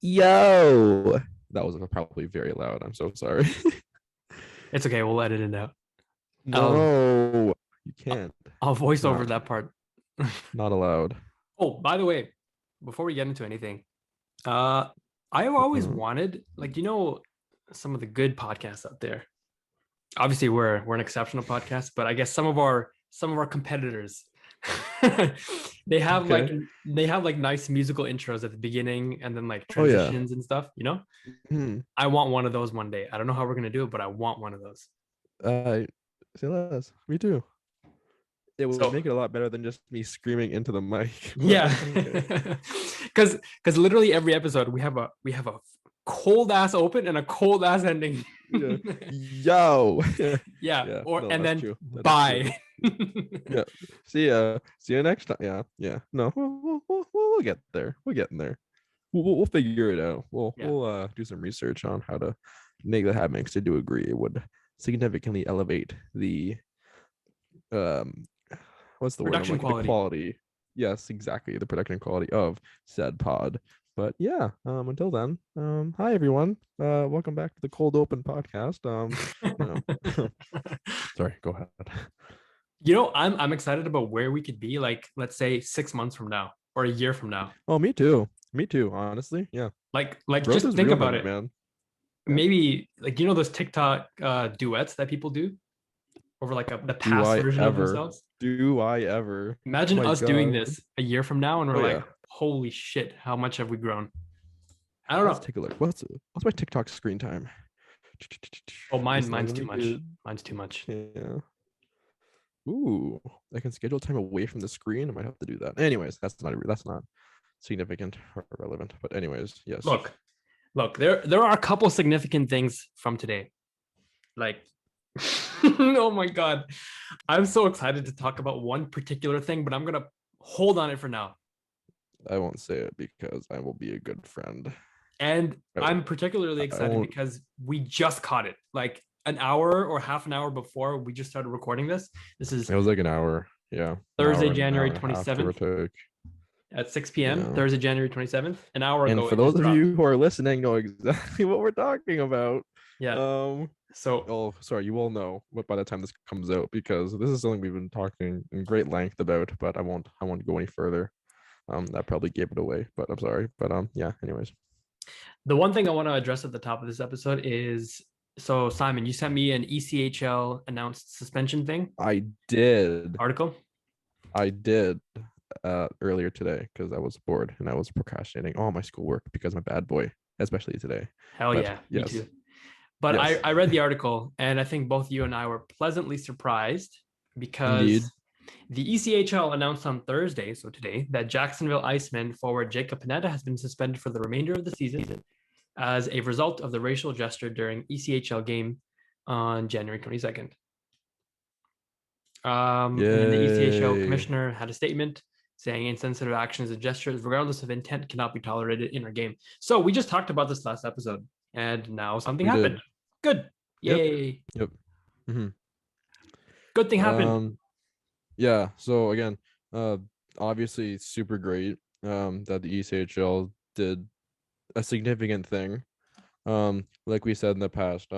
Yo, that was probably very loud. I'm so sorry. It's okay. We'll edit it out. I'll No, you can't. I'll voice over Not that part. not allowed. Oh, by the way, before we get into anything, uh, I've always Uh, wanted, some of the good podcasts out there. Obviously, we're an exceptional podcast, but I guess some of our competitors, they have like okay. they have like nice musical intros at the beginning and then like Oh yeah. transitions and stuff. Hmm. I want one of those one day. I don't know how we're gonna do it, but I want one of those. Uh, say less. Me too. It would So make it a lot better than just me screaming into the mic. But yeah, okay. because literally every episode we have a cold ass open and a cold ass ending. Yeah. Yo. Yeah, Yeah. or No, and that's then true. That is true. bye. Yeah. See ya. See you next time. Yeah. Yeah. No, we'll get there. We're getting there. We'll figure it out. We'll Yeah, we'll do some research on how to make that happen. Because I do agree it would significantly elevate the um what's the word I'm production like the quality. quality. Yes, exactly, the production quality of said pod. But yeah, until then, hi everyone. Welcome back to the Cold Open podcast. You know, sorry, go ahead. I'm excited about where we could be, like, let's say 6 months from now or a year from now. Oh, me too. Me too, honestly. Yeah. Like Growth just is think real, about my it. man. Yeah. Maybe like those TikTok duets that people do over like the Do past I version of ever? themselves. Do I ever? Oh Imagine my us doing god. this a year from now, and we're Oh like, yeah. holy shit, how much have we grown? I don't Let's know. take a look. What's my TikTok screen time? Oh, It's not mine's gonna too be much. good. Mine's too much. Yeah. Ooh, I can schedule time away from the screen. I might have to do that. Anyways, that's not significant or relevant. But anyways, yes. Look, there are a couple significant things from today. Like, oh my god, I'm so excited to talk about one particular thing, but I'm gonna hold on it for now. I won't say it because I will be a good friend. And I, I'm particularly I excited won't. because we just caught it like an hour or half an hour before we just started recording this. This is It was like an hour. Yeah, Thursday, an hour January and a half, give or 27th take. at 6 p.m. Yeah. Thursday, January 27th. An hour And ago, for it just those of dropped. you who are listening, know exactly what we're talking about. Yeah. Um, So, oh, sorry, you will know what by the time this comes out because this is something we've been talking in great length about, but I won't go any further. That probably gave it away, but I'm sorry. But yeah, anyways. the one thing I want to address at the top of this episode is so, Simon, you sent me an ECHL announced suspension thing I did. article. I did earlier today because I was bored and I was procrastinating all my schoolwork because I'm a bad boy, especially today. Hell But yeah, me yes, too. But yes, I read the article and I think both you and I were pleasantly surprised because indeed. the ECHL announced on Thursday, so today, that Jacksonville Iceman forward Jacob Panetta has been suspended for the remainder of the season as a result of the racial gesture during ECHL game on January 22nd. And then the ECHL Yay. commissioner had a statement saying insensitive actions and gestures, regardless of intent, cannot be tolerated in our game. So we just talked about this last episode, and now something We did. happened. Good. Yep. Yay. Yep. Hmm. Good thing happened. Yeah. So again, uh, obviously super great. That the ECHL did a significant thing. Like we said in the past,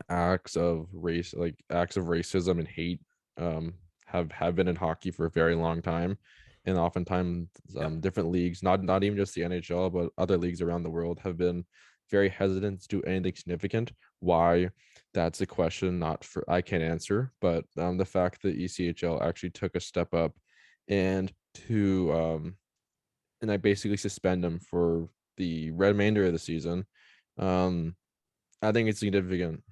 acts of racism and hate have been in hockey for a very long time, and oftentimes Yep. different leagues, not even just the NHL but other leagues around the world, have been very hesitant to do anything significant. Why? That's a question not for I can't answer, but the fact that ECHL actually took a step up and to and I basically suspend him for the remainder of the season. um I think it's significant.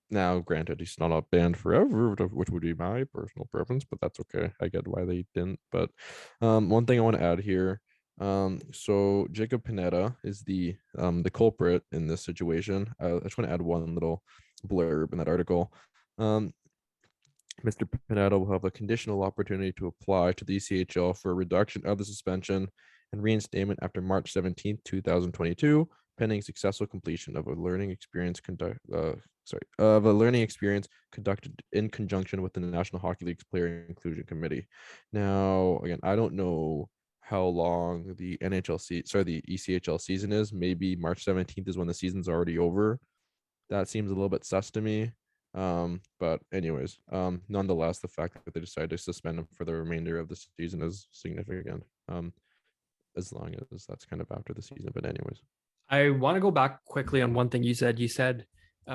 Now, granted, he's not a banned forever, which would be my personal preference, but that's okay. I get why they didn't. But one thing I want to add here. So Jacob Panetta is the culprit in this situation. I just want to add one little blurb in that article. Um, Mr. Panetta will have a conditional opportunity to apply to the ECHL for a reduction of the suspension and reinstatement after March 17th, 2022, pending successful completion of a learning experience conducted in conjunction with the National Hockey League's Player Inclusion Committee. Now, again, I don't know how long the the ECHL season is. Maybe March 17th is when the season's already over. That seems a little bit sus to me. But anyways, nonetheless, the fact that they decided to suspend him for the remainder of the season is significant. As long as that's kind of after the season. But anyways, I want to go back quickly on one thing you said. You said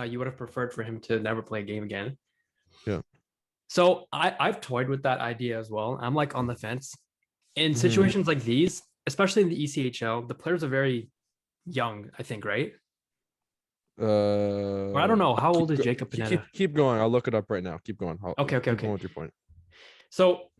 you would have preferred for him to never play a game again. yeah. So I've toyed with that idea as well. I'm like on the fence. In Mhm. situations like these, especially in the ECHL, the players are very young, I think, right? Or I don't know. How old is Jacob Panetta? Keep going. I'll look it up right now. Keep going. Keep going Okay. with your point. So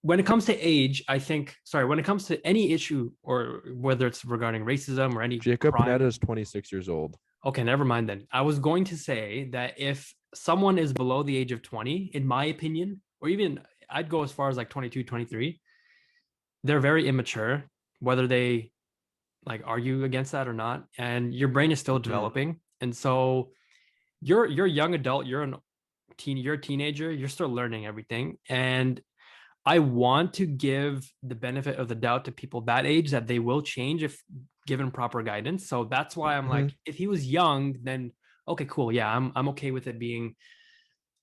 when it comes to age, I think, sorry, when it comes to any issue or whether it's regarding racism or any Jacob Panetta crime, is 26 years old. okay, never mind then. I was going to say that if someone is below the age of 20, in my opinion, or even I'd go as far as like 22, 23, they're very immature, whether they like argue against that or not. And your brain is still Mhm. developing. And so you're a young adult, you're a teenager, you're still learning everything. And I want to give the benefit of the doubt to people that age that they will change if given proper guidance. So that's why I'm like, Mhm. if he was young, then okay, cool. Yeah, I'm okay with it being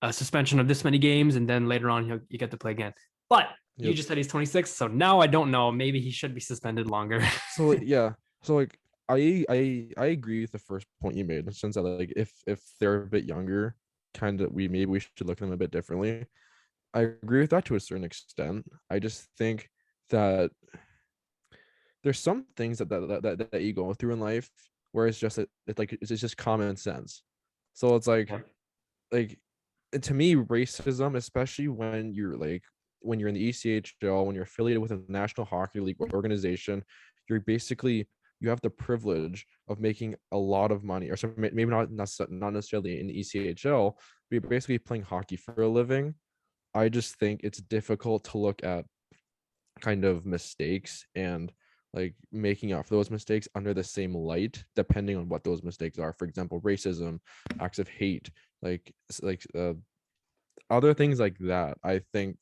a suspension of this many games, and then later on you get to play again. But you Yep. just said he's 26, so now I don't know. Maybe he should be suspended longer. So yeah. So like I agree with the first point you made in the sense that like if they're a bit younger, kind of we should look at them a bit differently. I agree with that to a certain extent. I just think that there's some things that you go through in life where it's just common sense. So it's Yeah. like to me, racism, especially when you're in the ECHL, when you're affiliated with a National Hockey League organization, you're basically you have the privilege of making a lot of money, or so maybe not necessarily in the ECHL, but you're basically playing hockey for a living. I just think it's difficult to look at kind of mistakes and like making up for those mistakes under the same light depending on what those mistakes are. For example, racism, acts of hate, like other things like that. I think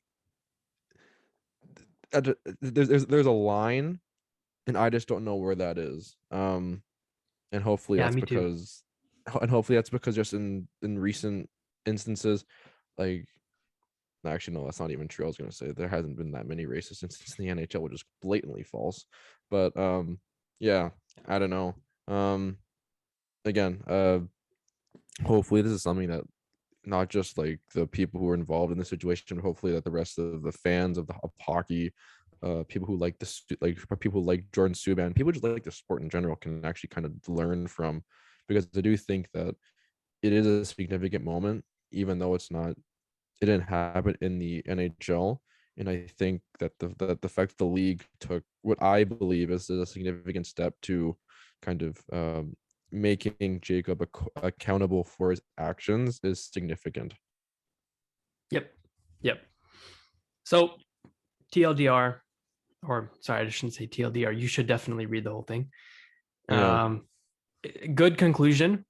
there's a line, and I just don't know where that is. And hopefully Yeah, that's me too. because and hopefully that's because just in recent instances, like actually no, that's not even true. I was gonna say there hasn't been that many racist instances in the NHL, which is blatantly false. But yeah, I don't know. Again, hopefully this is something that not just like the people who are involved in the situation, but hopefully that the rest of the fans of hockey, people who like people who like Jordan Subban, people just like the sport in general can actually kind of learn from, because I do think that it is a significant moment, even though it didn't happen in the NHL. And I think that the fact that the league took what I believe is a significant step to kind of making Jacob accountable for his actions is significant. Yep. Yep. So TLDR, or sorry, I shouldn't say TLDR. You should definitely read the whole thing. Yeah. Um, good conclusion.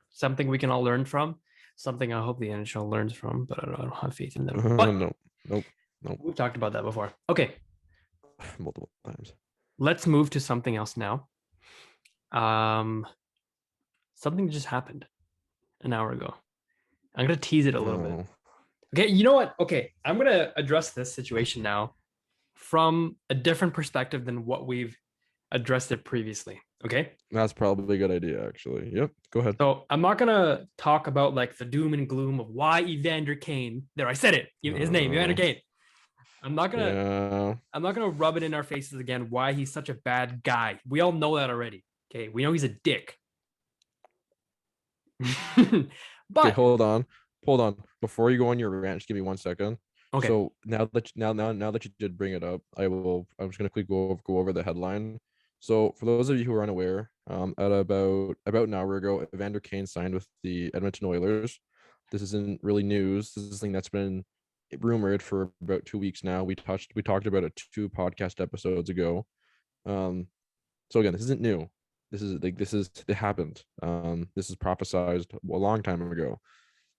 Something we can all learn from. Something I hope the NHL learns from, but I don't have faith in them. But No. Nope. Nope. we've talked about that before. Okay, Multiple times. let's move to something else now. Um, something just happened an hour ago. I'm gonna tease it a little bit. Oh. Okay, you know what? Okay, I'm gonna address this situation now from a different perspective than what we've addressed it previously. Okay. That's probably a good idea, actually. Yep. Go ahead. So I'm not gonna talk about like the doom and gloom of why Evander Kane. There, I said it. His name, Evander Uh, Kane. I'm not gonna yeah. I'm not gonna rub it in our faces again why he's such a bad guy. We all know that already. Okay, we know he's a dick. Okay, But hold on. Before you go on your rant, just give me 1 second. okay, So now that you did bring it up, I'm just gonna quickly go over the headline. So for those of you who are unaware, at about an hour ago, Evander Kane signed with the Edmonton Oilers. This isn't really news. This is something that's been rumored for about 2 weeks now. We talked about it 2 podcast episodes ago. Um, so again, this isn't new. It happened. This is prophesized a long time ago.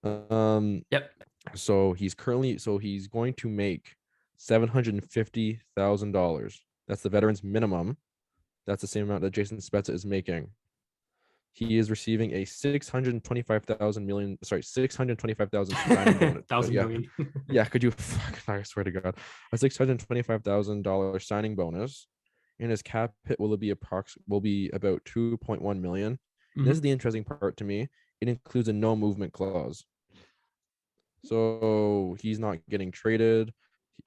Um, yep. so he's going to make $750,000. That's the veteran's minimum. That's the same amount that Jason Spezza is making. He is receiving a 625,000 signing bonus. Thousand Yeah, million. yeah. Could you? I swear to God, a $625,000 signing bonus, and his cap hit will be about 2.1 million. Mhm. This is the interesting part to me. It includes a no movement clause, so he's not getting traded.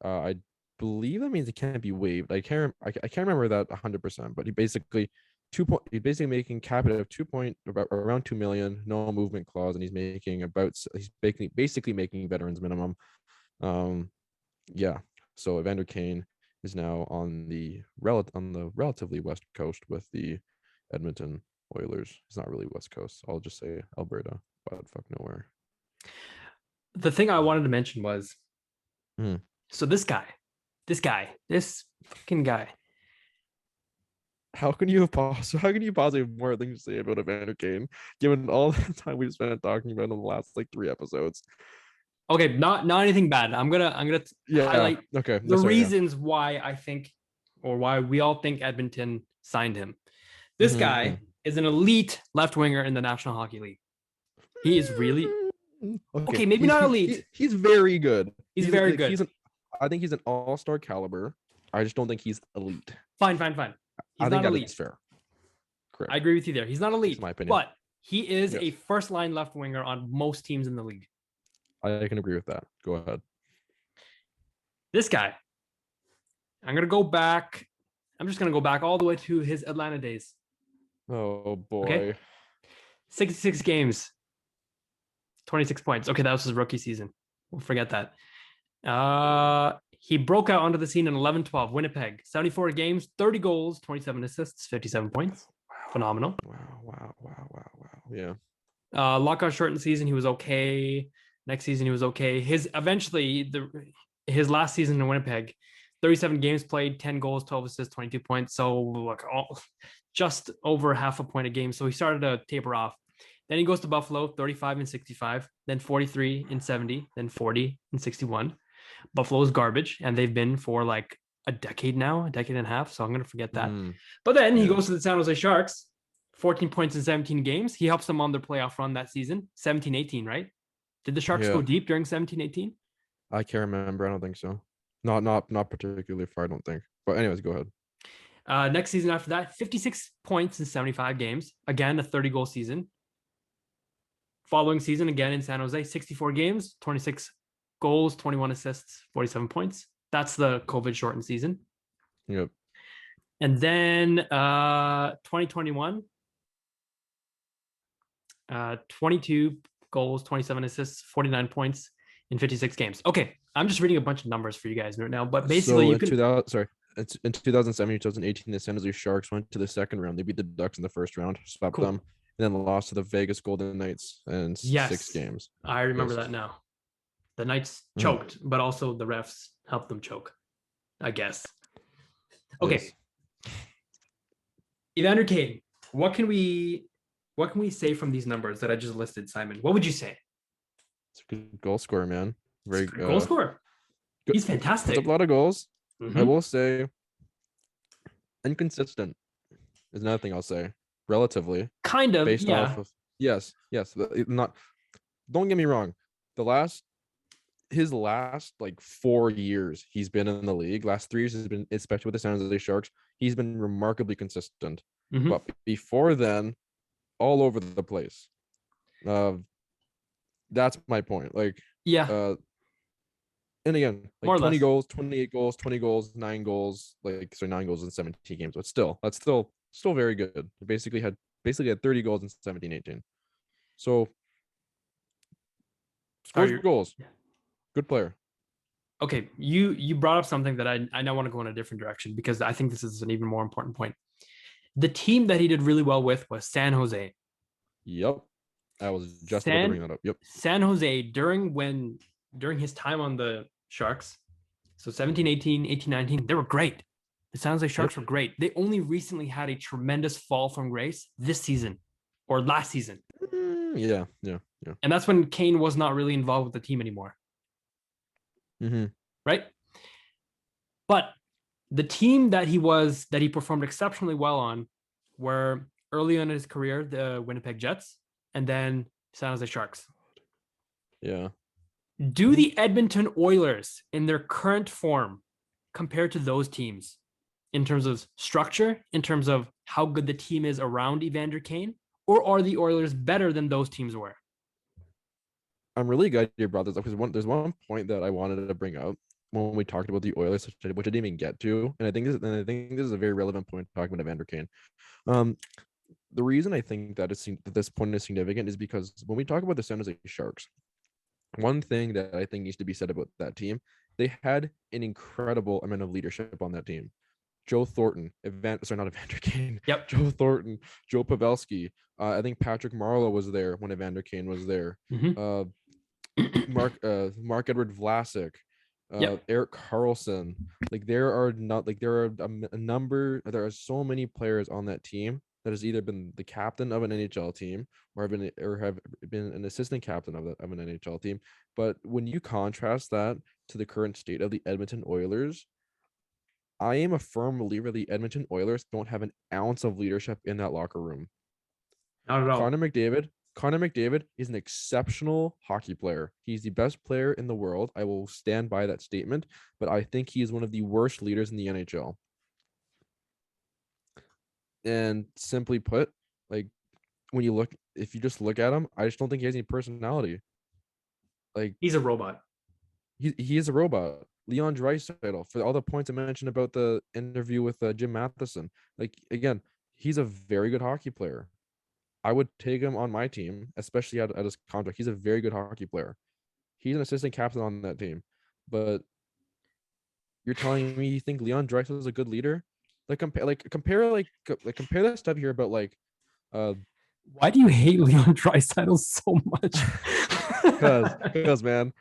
I believe that means it can't be waived. I can't remember that 100%, but he's basically making cap hit of about around 2 million, no movement clause, and he's basically making veterans minimum. Yeah. So Evander Kane is now on the relatively west coast with the Edmonton Oilers. It's not really west coast. I'll just say Alberta, but fuck nowhere. The thing I wanted to mention was, Hmm. so this fucking guy. How can you possibly have more things to say about Evander Kane, given all the time we've spent talking about in the last like 3 episodes? Okay, not anything bad. I'm gonna highlight Okay. the Sorry, reasons why I think, or why we all think Edmonton signed him. This guy is an elite left winger in the National Hockey League. He is really okay. Maybe not elite. He's very good. He's very good. I think he's an all-star caliber. I just don't think he's elite. Fine. He's I think not that elite. is fair. Correct. I agree with you there. He's not elite, That's my opinion. but he is a first-line left winger on most teams in the league. I can agree with that. Go ahead. This guy, I'm just gonna go back all the way to his Atlanta days. Oh boy. Okay? 66 games, 26 points. Okay, that was his rookie season. We'll forget that. He broke out onto the scene in 11-12, Winnipeg. 74 games, 30 goals, 27 assists, 57 points. Phenomenal. Wow. Yeah. Lockout shortened season, he was okay. Next season, he was okay. His last season in Winnipeg, 37 games played, 10 goals, 12 assists, 22 points. So just over half a point a game. So he started to taper off. Then he goes to Buffalo, 35 and 65, then 43 and 70, then 40 and 61. Buffalo's garbage, and they've been for like a decade and a half. So I'm going to forget that. But then he goes to the San Jose Sharks, 14 points in 17 games. He helps them on their playoff run that season, 17-18, right? Did the Sharks go deep during 17-18? I can't remember. I don't think so. Not particularly far, I don't think. But anyways, go ahead. Next season after that, 56 points in 75 games. Again, a 30-goal season. Following season, again in San Jose, 64 games, 26 goals, 21 assists, 47 points. That's the COVID-shortened season. Yep. And then 2021, 22 goals, 27 assists, 49 points in 56 games. Okay, I'm just reading a bunch of numbers for you guys right now, but basically in 2017, 2018, the San Jose Sharks went to the second round. They beat the Ducks in the first round, swept them, and then lost to the Vegas Golden Knights in 6 games. I remember that now. The Knights choked, but also the refs helped them choke, I guess. Okay. Yes. Evander Kane, what can we say from these numbers that I just listed, Simon? What would you say? It's a good goal scorer, man. Very good goal scorer. He's fantastic. Puts up a lot of goals. I will say inconsistent is another thing I'll say. Relatively. Kind of. Based off of yes. Not. Don't get me wrong. His last like 4 years he's been in the league. Last 3 years has been, especially with the San Jose Sharks, he's been remarkably consistent. But before then, all over the place. That's my point. Like, and again, like 20 goals, 28 goals, 20 goals, 9 goals, 9 goals in 17 games. But that's still very good. He basically had 30 goals in 17-18. So scores goals. Yeah. Good player. Okay, you brought up something that I now want to go in a different direction, because I think this is an even more important point. The team that he did really well with was San Jose. Yep. I was just about to bring that up. Yep. San Jose during his time on the Sharks, so 17-18, 18-19, they were great. The San Jose Sharks were great. They only recently had a tremendous fall from grace this season or last season. Yeah. And that's when Kane was not really involved with the team anymore. Mm-hmm. Right? But the team that he performed exceptionally well on were early in his career, the Winnipeg Jets, and then San Jose Sharks. Yeah. Do the Edmonton Oilers in their current form compare to those teams in terms of structure, in terms of how good the team is around Evander Kane, or are the Oilers better than those teams were? I'm really glad you brought this up because there's one point that I wanted to bring up when we talked about the Oilers, which I didn't even get to, and I think this is a very relevant point talking about Evander Kane. The reason I think that this point is significant is because when we talk about the San Jose Sharks, one thing that I think needs to be said about that team, they had an incredible amount of leadership on that team. Joe Thornton, not Evander Kane. Yep. Joe Thornton, Joe Pavelski. I think Patrick Marleau was there when Evander Kane was there. Mm-hmm. Mark Edward Vlasic, Yep. Eric Carlson. Like there are a number. There are so many players on that team that has either been the captain of an NHL team or have been an assistant captain of an NHL team. But when you contrast that to the current state of the Edmonton Oilers, I am a firm believer the Edmonton Oilers don't have an ounce of leadership in that locker room. Not at all. Connor McDavid is an exceptional hockey player. He's the best player in the world. I will stand by that statement, but I think he is one of the worst leaders in the NHL. And simply put, like if you just look at him, I just don't think he has any personality. Like he's a robot. He is a robot. Leon Draisaitl, for all the points I mentioned about the interview with Jim Matheson. Like again, he's a very good hockey player. I would take him on my team, especially at his contract. He's a very good hockey player. He's an assistant captain on that team. But you're telling me you think Leon Draisaitl is a good leader? Compare that stuff here about why do you hate Leon Draisaitl so much? Because man,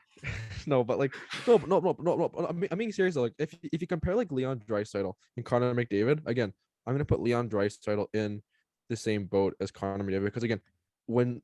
no, but no. I mean serious. Like if you compare like Leon Draisaitl and Connor McDavid, again, I'm gonna put Leon Draisaitl in the same boat as Connor McDavid because again, when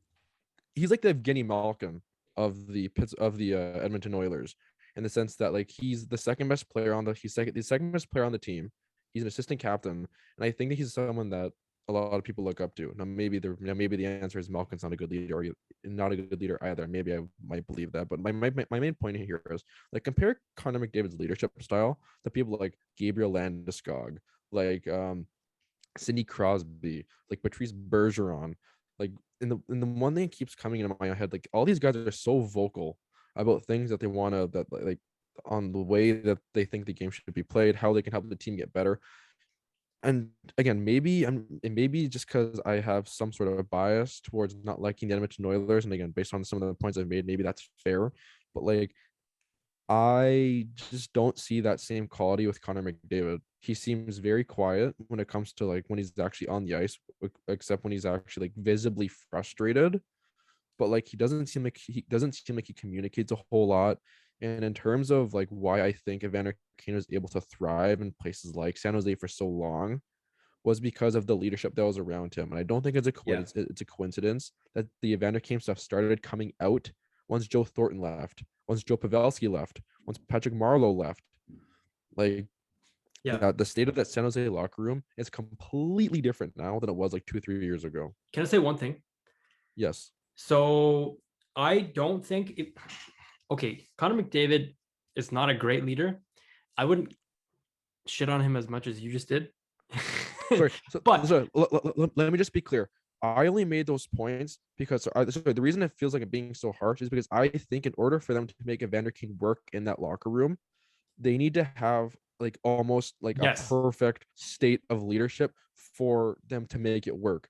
he's like the Evgeny Malkin of the Edmonton Oilers in the sense that like he's the second best player on the second best player on the team. He's an assistant captain, and I think that he's someone that a lot of people look up to. Now maybe the answer is Malkin's not a good leader or not a good leader either. Maybe I might believe that, but my main point here is like compare Connor McDavid's leadership style to people like Gabriel Landeskog, like Sidney Crosby, like Patrice Bergeron, like and the one thing that keeps coming into my head, like all these guys are so vocal about things that they want to that like on the way that they think the game should be played, how they can help the team get better. And again, maybe just because I have some sort of a bias towards not liking the Edmonton Oilers, and again, based on some of the points I've made, maybe that's fair. But like, I just don't see that same quality with Connor McDavid. He seems very quiet when it comes to like when he's actually on the ice, except when he's actually like visibly frustrated. But like he doesn't seem like he communicates a whole lot. And in terms of like why I think Evander Kane was able to thrive in places like San Jose for so long was because of the leadership that was around him. And I don't think it's a coincidence. Yeah. It's a coincidence that the Evander Kane stuff started coming out once Joe Thornton left, once Joe Pavelski left, once Patrick Marleau left. Like, the state of that San Jose locker room is completely different now than it was like 2-3 years ago. Can I say one thing? Yes. So I don't think okay, Connor McDavid is not a great leader. I wouldn't shit on him as much as you just did. Let me just be clear. I only made those points because the reason it feels like it being so harsh is because I think in order for them to make Evander Kane work in that locker room, they need to have like almost like a perfect state of leadership for them to make it work.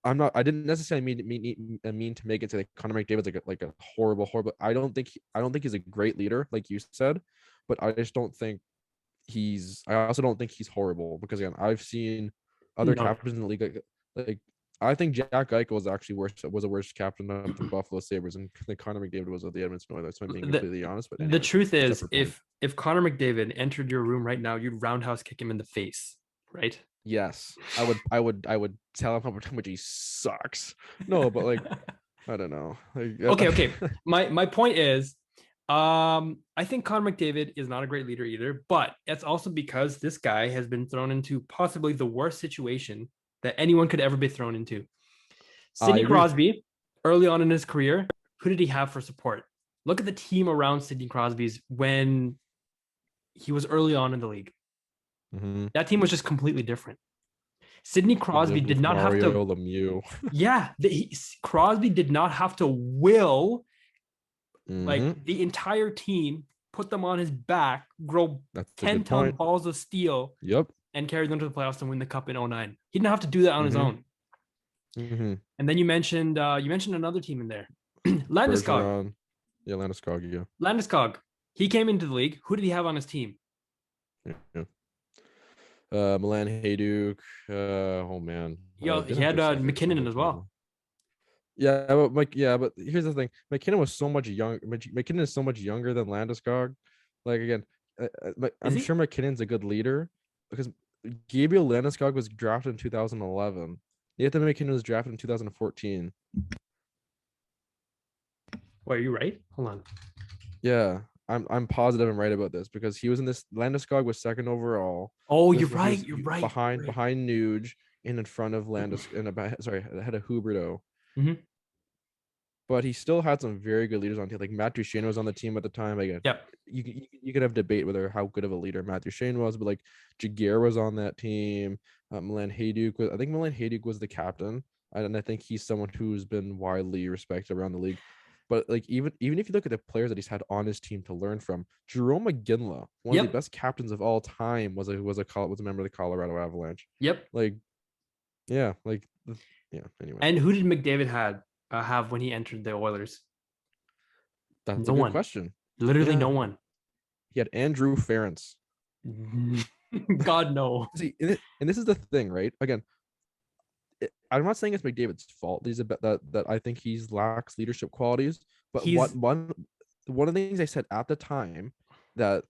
I didn't necessarily mean to make it to like Connor McDavid's like a horrible. I don't think he's a great leader, like you said, but I just don't think I also don't think he's horrible because again, I've seen other captains in the league. Like I think Jack Eichel was actually was a worse captain of the Buffalo Sabres, and Connor McDavid was of the Edmonton Oilers. So I'm being completely honest. But the truth is, if Connor McDavid entered your room right now, you'd roundhouse kick him in the face, right? Yes, I would tell him how much he sucks. No, but like I don't know. Okay. My point is, I think Connor McDavid is not a great leader either, but it's also because this guy has been thrown into possibly the worst situation that anyone could ever be thrown into. I Sidney agree. Crosby, early on in his career, who did he have for support? Look at the team around Sidney Crosby's when he was early on in the league. Mm-hmm. That team was just completely different. Sidney Crosby did With not have to. Mario Lemieux. Yeah, Crosby did not have to will like Mm-hmm. the entire team, put them on his back, grow That's a good 10-ton point. balls of steel, Yep. and carry them to the playoffs and win the cup in 09. He didn't have to do that on his Mm-hmm. own. Mm-hmm. And then you mentioned another team in there, Landeskog. Bergeron. Yeah, Landeskog. Yeah. Landeskog. He came into the league. Who did he have on his team? Yeah. Milan Hayduk. Oh man. He Didn't have had just on McKinnon the as team. well. Yeah, but but here's the thing. McKinnon was so much young. McKinnon is so much younger than Landeskog. Like again, Is I'm he? sure McKinnon's a good leader because Gabriel Landeskog was drafted in 2011. Nathan McKinnon was drafted in 2014. Wait, are you right? Hold on. Yeah, I'm positive I'm right about this because he was in this. Landeskog was second overall. Oh, This you're was he right. was You're right. behind Nuge and in front of Landeskog and about sorry ahead of Huberto. Mm-hmm. But he still had some very good leaders on team. Like Matt Duchene was on the team at the time. Again, Yep. you could have debate whether how good of a leader Matt Duchene was, but like Jaguar was on that team. Milan Hayduk was. I think Milan Hayduk was the captain, and I think he's someone who's been widely respected around the league. But like even if you look at the players that he's had on his team to learn from, Jerome McGinley, one of the Yep. best captains of all time, was a member of the Colorado Avalanche. Yep. Like, yeah, like yeah. Anyway, And who did McDavid have when he entered the Oilers? that's a No good one. question. Literally Yeah, no one. he had Andrew Ference. God no. See, and this is the thing, right? Again, I'm not saying it's McDavid's fault. He's that I think he's lacks leadership qualities. But He's one of the things I said at the time that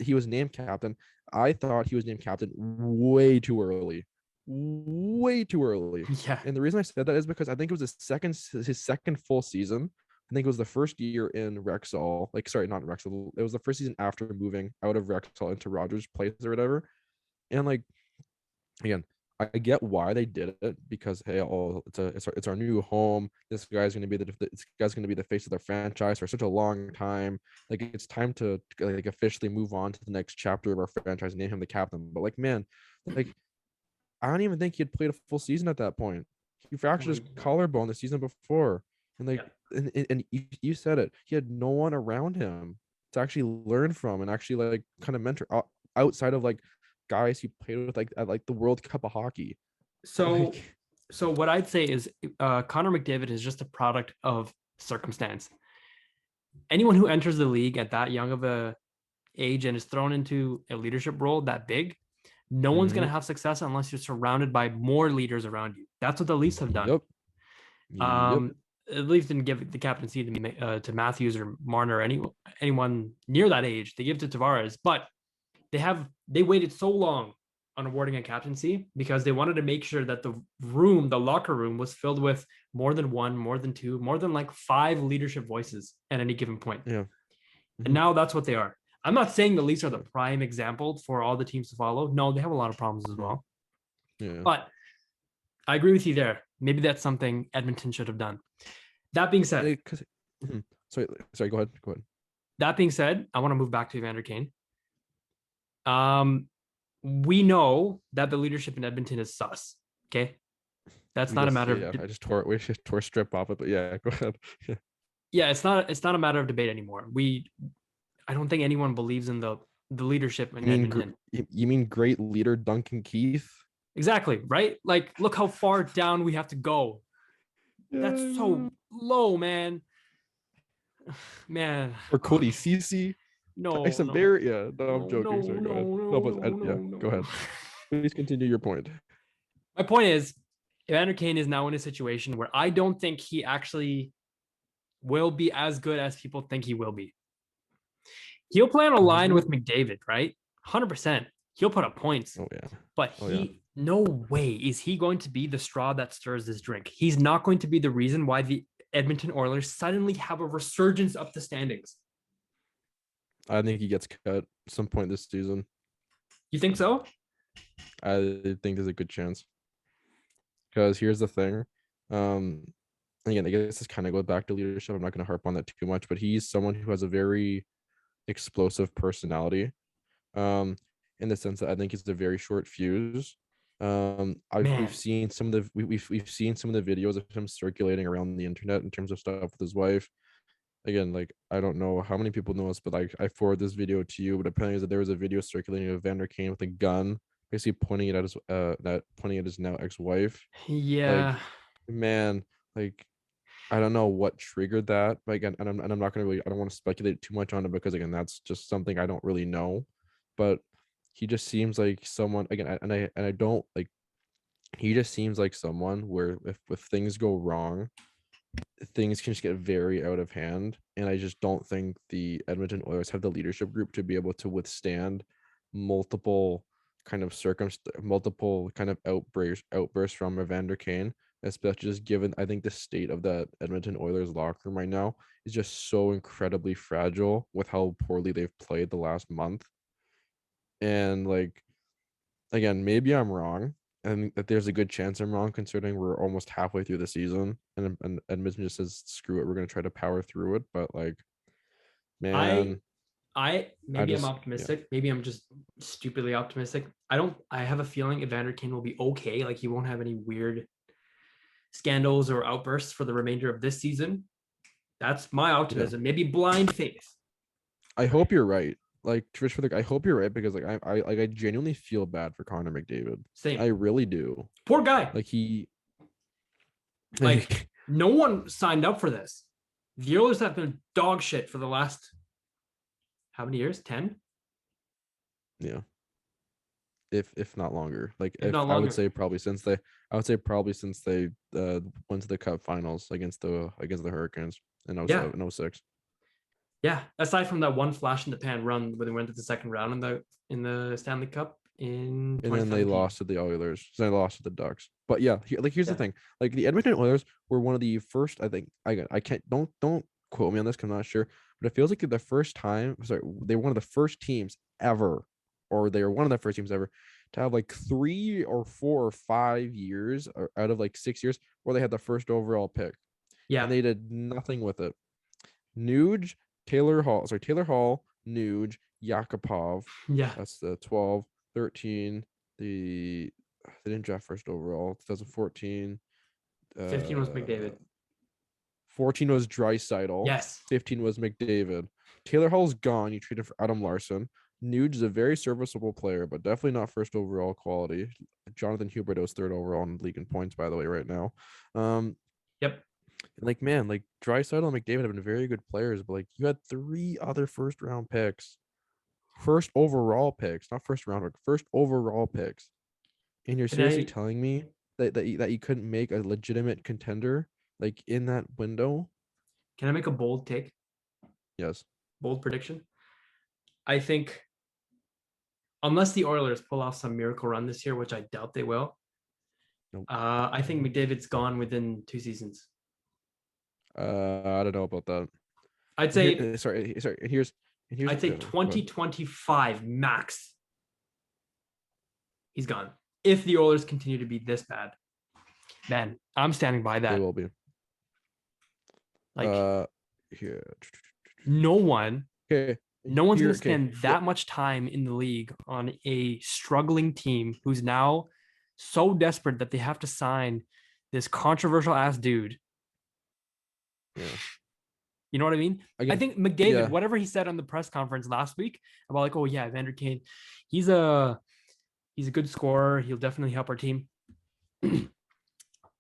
he was named captain, I thought he was named captain way too early, way too early. yeah. And the reason I said that is because I think it was his second full season. I think it was the first year in Rexall. Like, sorry, not Rexall. It was the first season after moving out of Rexall into Rogers Place or whatever. And like again, I get why they did it because hey, it's our new home. This guy's gonna be the face of their franchise for such a long time. Like it's time to like officially move on to the next chapter of our franchise, name him the captain. But like man, like I don't even think he had played a full season at that point. He fractured his collarbone the season before, and like and you said it, he had no one around him to actually learn from and actually like kind of mentor outside of like guys he played with like at like the World Cup of hockey. So Like, so what I'd say is Connor McDavid is just a product of circumstance. Anyone who enters the league at that young of a age and is thrown into a leadership role that big, no one's going mm-hmm. to have success unless you're surrounded by more leaders around you. That's what the Leafs have done. Yep. The Leafs didn't give the captaincy to Matthews or Marner or anyone near that age. They give it to Tavares, but they waited so long on awarding a captaincy because they wanted to make sure that the locker room was filled with more than one, more than two, more than like 5 leadership voices at any given point. Yeah. Mm-hmm. And now that's what they are. I'm not saying the Leafs are the prime example for all the teams to follow. No, they have a lot of problems as well. Yeah. But I agree with you there. Maybe that's something Edmonton should have done. That being said, mm-hmm. Sorry, go ahead. That being said, I want to move back to Evander Kane. We know that the leadership in Edmonton is sus. Okay, that's not a matter of. I just tore strip off it, but yeah, go ahead. Yeah, it's not a matter of debate anymore. I don't think anyone believes in the leadership in Edmonton. You mean great leader Duncan Keith? Exactly, right? Like, look how far down we have to go. That's so low, man. Man. Or Cody Ceci. No. Barrett. Yeah, no, I'm joking. Sorry, go ahead. Go ahead. Please continue your point. My point is, Evander Kane is now in a situation where I don't think he actually will be as good as people think he will be. He'll play on a line with McDavid, right? 100%. He'll put up points. Oh yeah. But no way is he going to be the straw that stirs this drink. He's not going to be the reason why the Edmonton Oilers suddenly have a resurgence up the standings. I think he gets cut some point this season. You think so? I think there's a good chance. Because here's the thing. Um, again, I guess this kind of goes back to leadership. I'm not going to harp on that too much, but he's someone who has a very explosive personality. Um, in the sense that I think he's a very short fuse. We've Man, seen some of the we've seen some of the videos of him circulating around the internet in terms of stuff with his wife. Again, like I don't know how many people know this, but like I forward this video to you. But apparently, that there was a video circulating of Evander Kane with a gun, basically pointing at his now ex-wife. Like, yeah. man, like I don't know what triggered that. Like, and I'm not gonna really. I don't want to speculate too much on it because again, that's just something I don't really know. But he just seems like someone again, and I don't like. He just seems like someone where if things go wrong, things can just get very out of hand. And I just don't think the Edmonton Oilers have the leadership group to be able to withstand multiple multiple kind of outbursts from Evander Kane, especially just given I think the state of that Edmonton Oilers locker room right now is just so incredibly fragile with how poorly they've played the last month. And like again, maybe I'm wrong, and that there's a good chance I'm wrong, considering we're almost halfway through the season, and Edmonton just says, "Screw it, we're gonna try to power through it." But like, I man, I I maybe I'm just yeah, optimistic. Maybe I'm just stupidly optimistic. I have a feeling Evander Kane will be okay. Like he won't have any weird scandals or outbursts for the remainder of this season. That's my yeah. optimism. Maybe blind faith. I hope you're right. Like Trish, for the, I hope you're right because like I genuinely feel bad for Connor McDavid. I Same. really do. Poor guy. Like he, Like like, no one signed up for this. The Oilers have been dog shit for the last how many years? 10? yeah, if not longer. Like If if not I would longer. say probably since they, I would say probably since they went to the Cup Finals against the Hurricanes in Yeah. 07 06. Yeah. Aside from that one flash in the pan run when they went to the second round in the Stanley Cup in And then they 2017. lost to the Oilers. So they lost to the Ducks. But yeah, here's the Yeah. thing. Like the Edmonton Oilers were one of the first. I think I can't don't quote me on this. 'Cause I'm not sure, but it feels like the first time. Sorry, they were one of the first teams ever, or they were one of the first teams ever to have like 3 or 4 or 5 years out of like 6 years where they had the first overall pick, and Yeah. they did nothing with it. Nuge, Taylor Hall, Nuge, Yakupov. Yeah. That's the 12, 13. The they didn't draft first overall. 2014. 15 was Uh, McDavid. 14 was Drysaitel. Yes. 15 was McDavid. Taylor Hall's gone. You traded for Adam Larson. Nuge is a very serviceable player, but definitely not first overall quality. Jonathan Huberdeau's third overall in the league in points, by the way, right now. Um, Yep. like man, like Drysaitel and McDavid have been very good players, but like you had 3 other first round picks, first overall picks, not first round, first overall picks, and you're Can seriously I telling me that you couldn't make a legitimate contender like in that window? can I make a bold take? Yes. Bold prediction? I think unless the Oilers pull off some miracle run this year, which I doubt they will, Nope. I think McDavid's gone within 2 seasons. I don't know about that. I'd And here, say sorry. And here's I'd say go ahead. 2025 max. He's gone. If the Oilers continue to be this bad, man, I'm standing by They that. will be. Like Here. no one, Okay. no one's Here. gonna Okay. spend that much time in the league on a struggling team who's now so desperate that they have to sign this controversial ass dude. Yeah. You know what I mean? I Again. think McDavid, Yeah. whatever he said on the press conference last week about like, oh yeah, Evander Kane, he's a good scorer. He'll definitely help our team.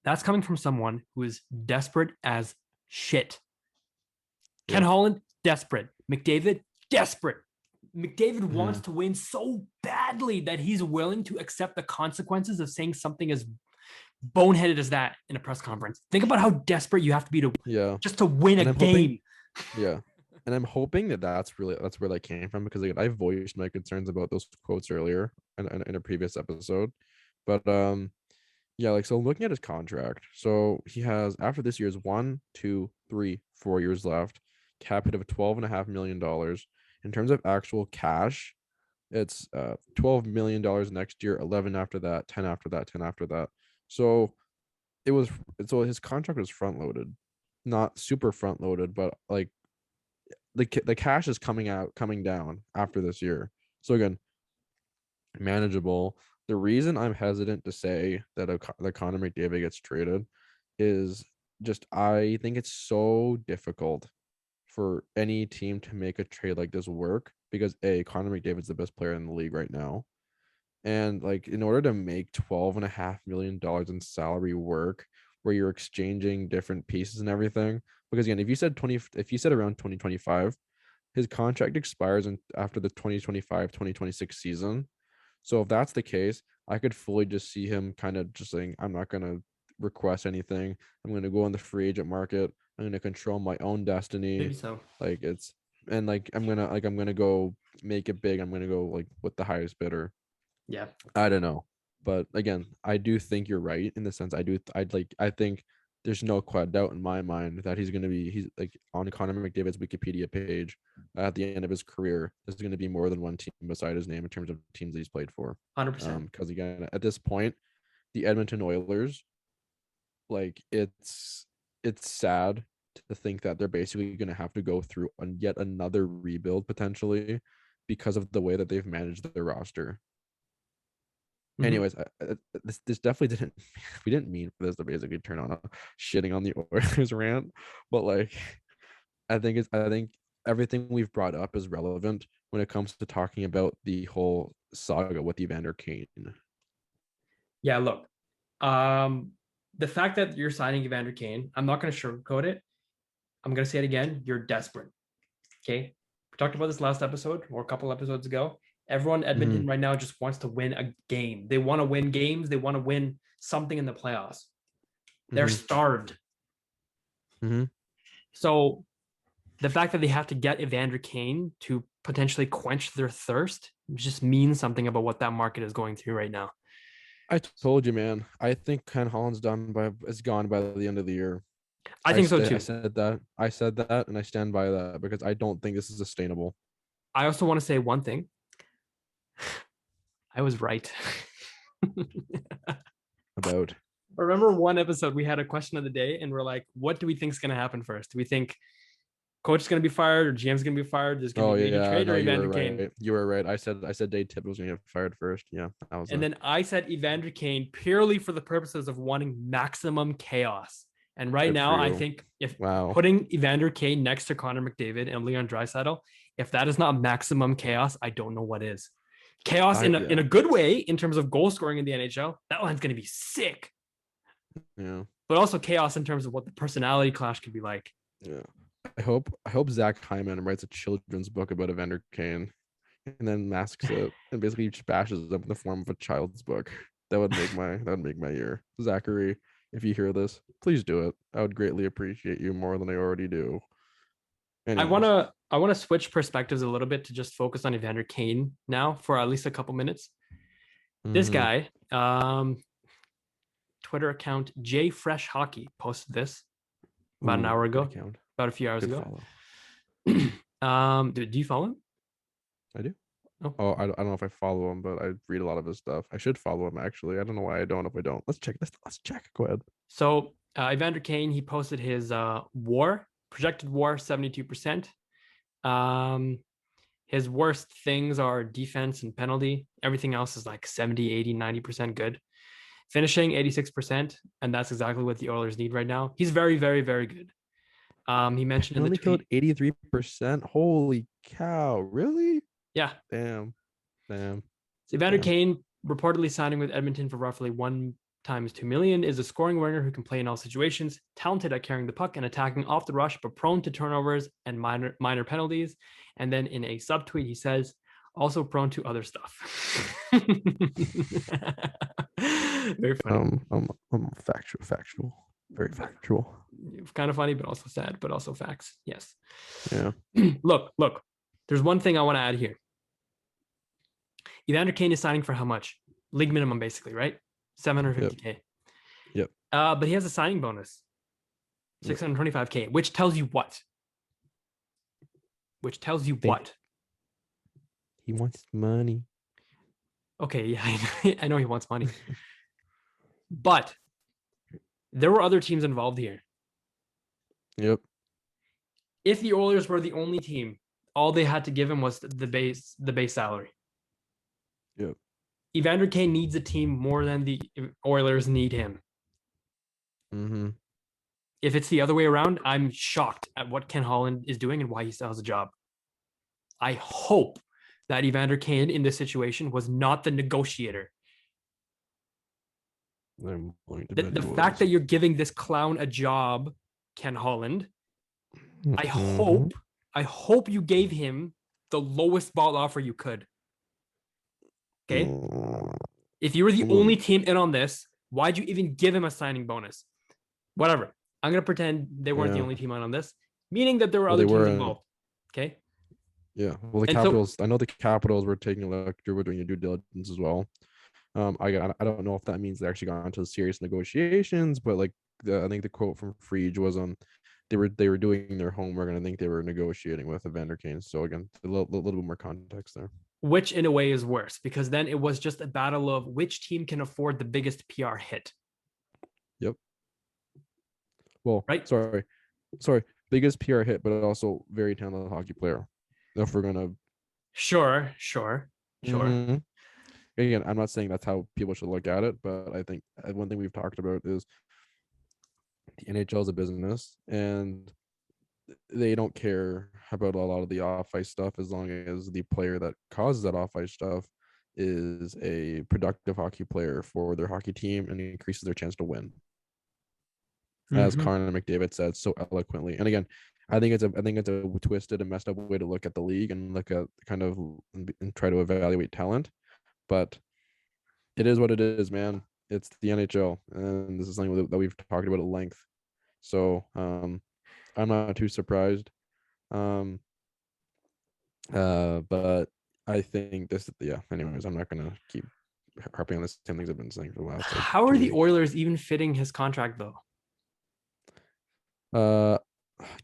That's coming from someone who is desperate as shit. Ken Yeah. Holland, desperate. McDavid, desperate. McDavid wants Mhm. to win so badly that he's willing to accept the consequences of saying something as boneheaded as that in a press conference. Think about how desperate you have to be to Yeah. just to win a And I'm hoping. game. Yeah. And I'm hoping that that's where that came from because again, I voiced my concerns about those quotes earlier in a previous episode. But yeah, like so looking at his contract. So he has after this year's 1, 2, 3, 4 years left, cap hit of $12.5 million. In terms of actual cash, it's $12 million next year, 11 after that, 10 after that, 10 after that. So it was so his contract was front loaded, not super front loaded, but like the cash is coming down after this year. So again, manageable. The reason I'm hesitant to say that Connor McDavid gets traded is just I think it's so difficult for any team to make a trade like this work because Connor McDavid's the best player in the league right now. And like in order to make $12.5 million in salary work where you're exchanging different pieces and everything, because again, if you said around 2025, his contract expires after the 2025-2026 season. So if that's the case, I could fully just see him kind of just saying, I'm not gonna request anything. I'm gonna go on the free agent market. I'm gonna control my own destiny. Maybe so. Like it's and like I'm gonna go make it big. I'm gonna go like with the highest bidder. Yeah. I don't know. But again, I do think you're right in the sense I think there's no doubt in my mind that he's like on Connor McDavid's Wikipedia page at the end of his career. There's going to be more than one team beside his name in terms of teams that he's played for. 100%. Because again, at this point, the Edmonton Oilers, like it's sad to think that they're basically going to have to go through yet another rebuild potentially because of the way that they've managed their roster. Anyways, this definitely didn't we didn't mean for this to basically turn on a shitting on the Oilers rant, but like I think everything we've brought up is relevant when it comes to talking about the whole saga with Evander Kane. Yeah, look, the fact that you're signing Evander Kane, I'm not going to sugarcoat it. I'm going to say it again. You're desperate. Okay. We talked about this last episode or a couple episodes ago. Everyone in Edmonton right now just wants to win a game. They want to win games. They want to win something in the playoffs. They're starved. So the fact that they have to get Evander Kane to potentially quench their thirst just means something about what that market is going through right now. I told you, man. I think Ken Holland's gone by the end of the year. I think so too. I said that, and I stand by that because I don't think this is sustainable. I also want to say one thing. I was right. About. Remember one episode we had a question of the day, and we're like, "What do we think is going to happen first? Do we think coach is going to be fired or GM is going to be fired? There's going to be a trade or Evander Kane?" You were right. I said Dave Tippett was going to get fired first. Yeah, then I said Evander Kane purely for the purposes of wanting maximum chaos. And right now, I think if putting Evander Kane next to Connor McDavid and Leon Draisaitl, if that is not maximum chaos, I don't know what is. Chaos in a good way in terms of goal scoring in the NHL. That line's going to be sick. Yeah. But also chaos in terms of what the personality clash could be like. Yeah. I hope Zach Hyman writes a children's book about Evander Kane and then masks it and basically just bashes them in the form of a child's book. That would make my year. Zachary, if you hear this, please do it. I would greatly appreciate you more than I already do. Anyways. I want to switch perspectives a little bit to just focus on Evander Kane now for at least a couple minutes. This guy, Twitter account JFreshHockey posted this about an hour ago, about a few hours ago. Do you follow him? I do. Oh, I don't know if I follow him, but I read a lot of his stuff. I should follow him actually. I don't know why I don't. If I don't, let's check this. Let's check. Go ahead. So Evander Kane, he posted his projected WAR 72%. His worst things are defense and penalty. Everything else is like 70, 80, 90% good. Finishing 86%, and that's exactly what the Oilers need right now. He's very, very, very good. He mentioned in the tweet 83%. Holy cow! Really? Yeah. Damn. So Evander Kane reportedly signing with Edmonton for roughly 1 times $2 million is a scoring winger who can play in all situations, talented at carrying the puck and attacking off the rush, but prone to turnovers and minor penalties. And then in a subtweet, he says, also prone to other stuff. Very funny. Factual. Very factual. Kind of funny, but also sad, but also facts. Yes. Yeah. Look. There's one thing I want to add here. Evander Kane is signing for how much? League minimum, basically, right? $750K. Yep. But he has a signing bonus, $625K, which tells you what? He wants money. Okay, yeah, I know he wants money. But there were other teams involved here. Yep. If the Oilers were the only team, all they had to give him was the base salary. Yep. Evander Kane needs a team more than the Oilers need him. Mm-hmm. If it's the other way around, I'm shocked at what Ken Holland is doing and why he still has a job. I hope that Evander Kane in this situation was not the negotiator. I'm going to The fact that you're giving this clown a job, Ken Holland, Mm-hmm. I hope you gave him the lowest ball offer you could. Okay? If you were the only team in on this, why'd you even give him a signing bonus? Whatever. I'm going to pretend they weren't the only team on this, meaning that there were other teams involved. Okay? Yeah. Well, the Capitals, I know the Capitals were taking a look. We're doing your due diligence as well. I don't know if that means they actually got into serious negotiations, but like I think the quote from Frege was they were doing their homework, and I think they were negotiating with Evander Kane. So again, a little bit more context there. Which in a way is worse, because then it was just a battle of which team can afford the biggest PR hit. Yep. Well, right. Sorry, biggest PR hit, but also very talented hockey player. If we're gonna. Sure. Mm-hmm. Again, I'm not saying that's how people should look at it, but I think one thing we've talked about is the NHL is a business, and they don't care about a lot of the off ice stuff as long as the player that causes that off ice stuff is a productive hockey player for their hockey team and increases their chance to win. As Connor McDavid said so eloquently. And again, I think it's a twisted and messed up way to look at the league and look at kind of and try to evaluate talent. But it is what it is, man. It's the NHL, and this is something that we've talked about at length. So I'm not too surprised. But I think this, yeah. Anyways, I'm not gonna keep harping on the same things I've been saying for the last. How are the Oilers even fitting his contract though?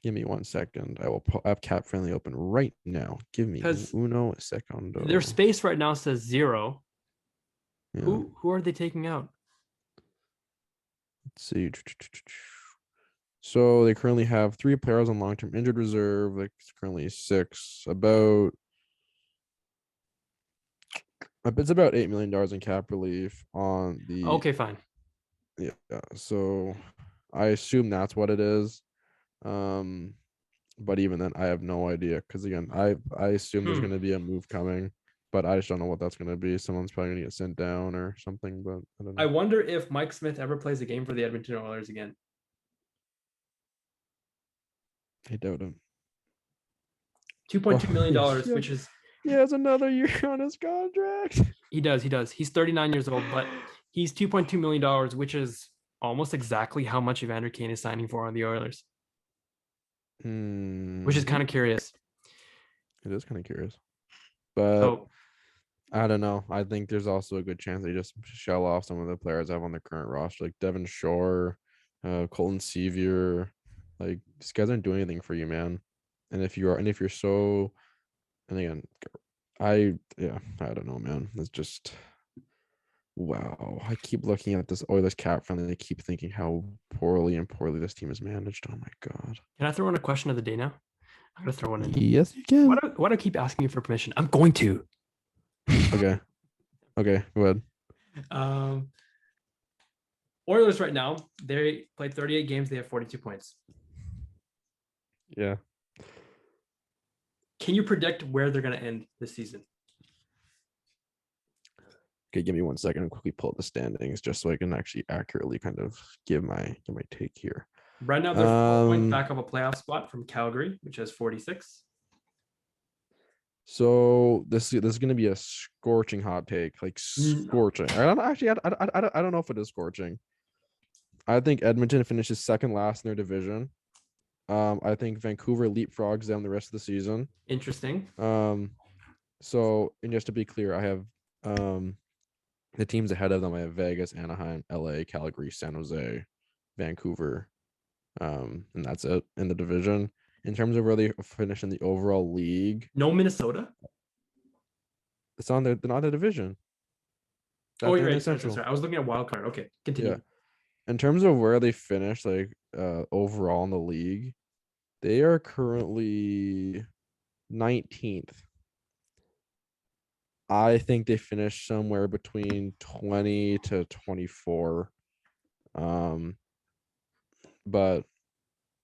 Give me 1 second. I will have Cap Friendly open right now. Give me uno segundo. Their space right now says 0. Yeah. Who are they taking out? Let's see. So they currently have 3 players on long-term injured reserve. Like currently 6. It's about $8 million in cap relief on the. Okay, fine. Yeah. So I assume that's what it is. But even then, I have no idea because again, I assume there's going to be a move coming, but I just don't know what that's going to be. Someone's probably going to get sent down or something, but I don't know. I wonder if Mike Smith ever plays a game for the Edmonton Oilers again. I doubt him. $2.2 million, which is he has another year on his contract. He does. He's 39 years old, but he's $2.2 million, which is almost exactly how much Evander Kane is signing for on the Oilers. Which is kind of curious. It is kind of curious. But I don't know. I think there's also a good chance they just shell off some of the players I have on the current roster, like Devin Shore, Colton Sevier. Like these guys aren't doing anything for you, man. And if you're so, and again, I don't know, man. It's just wow. I keep looking at this Oilers cap friendly and I keep thinking how poorly this team is managed. Oh my god. Can I throw in a question of the day now? I'm gonna throw one in. Yes, you can. Why do I keep asking you for permission? I'm going to. Okay. Go ahead. Oilers right now, they played 38 games. They have 42 points. Yeah. Can you predict where they're going to end this season? Okay, give me 1 second and quickly pull up the standings just so I can actually accurately kind of give my take here. Right now, they're 4 points back of a playoff spot from Calgary, which has 46. So this is going to be a scorching hot take, like scorching. I don't know if it is scorching. I think Edmonton finishes second last in their division. I think Vancouver leapfrogs them the rest of the season. Interesting. So, and just to be clear, I have the teams ahead of them. I have Vegas, Anaheim, LA, Calgary, San Jose, Vancouver, and that's it in the division. In terms of where they finish in the overall league, no Minnesota. It's on the not the division. Oh, That's you're in right. Sorry, sorry, essential. sorry. I was looking at wild card. Okay, Yeah. continue. In terms of where they finished, like overall in the league, they are currently 19th. I think they finished somewhere between 20 to 24. Um, but